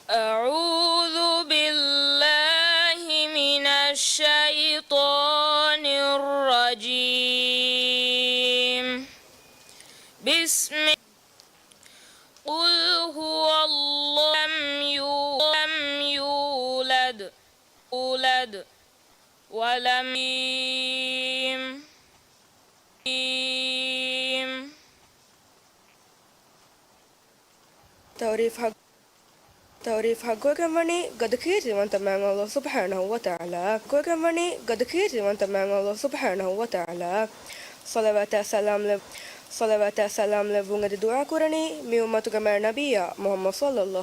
أعوذ بالله من الشيطان الرجيم. بسم قل هو الله لم يولد ولم توریف حقوقمني قد كيري وانت مع الله سبحانه وتعالى حقوقمني قد كيري وانت مع الله سبحانه وتعالى صلوات سلام لبونغ دعاء كورني ميومة كمار نبي محمد صلى الله